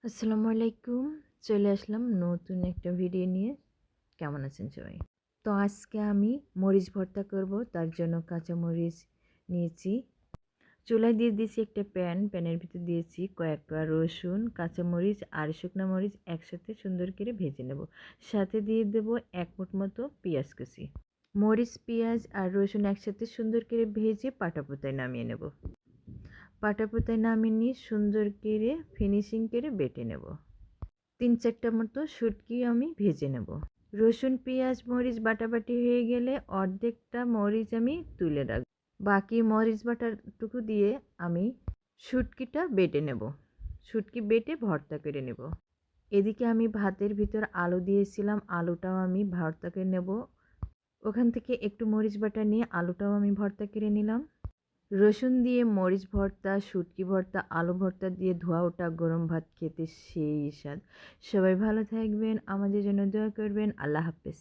আসসালামু আলাইকুম। চলে আসলাম নতুন একটা ভিডিও নিয়ে। কেমন আছেন সবাই? তো আজকে আমি মরিচ ভর্তা করব। তার জন্য কাঁচা মরিচ নিয়েছি। চুলায় দিয়ে দিয়েছি একটা প্যান। প্যানের ভিতর দিয়েছি কয়েকটা রসুন, কাঁচা মরিচ আর শুকনা মরিচ একসাথে সুন্দর করে ভেজে নেব। সাথে দিয়ে দেব ১ মুঠ মতো পেঁয়াজ কুচি। মরিচ, পেঁয়াজ আর রসুন একসাথে সুন্দর করে ভেজে পাটাপোতায় নামিয়ে নেব। পাটাপোতায় নামিয়ে নিয়ে সুন্দর করে ফিনিশিং করে বেটে নেব। ৩-৪টা মতো শুটকি আমি ভেজে নেব। রসুন, পেঁয়াজ, মরিচ বাটাবাটি হয়ে গেলে অর্ধেকটা মরিচ আমি তুলে রাখব। বাকি মরিচ বাটাটুকু দিয়ে আমি শুটকিটা বেটে নেব। শুটকি বেটে ভর্তা করে নেব। এদিকে আমি ভাতের ভিতর আলু দিয়েছিলাম, আলুটাও আমি ভর্তা করে নেব। ওখান থেকে একটু মরিচ বাটা নিয়ে আলুটাও আমি ভর্তা করে নিলাম। রসুন দিয়ে মরিচ ভর্তা, শুটকি ভর্তা, আলু ভর্তা দিয়ে ধোয়া ওঠা গরম ভাত খেতে সেই স্বাদ। সবাই ভালো থাকবেন, আমাদের জন্য দোয়া করবেন। আল্লাহ হাফেজ।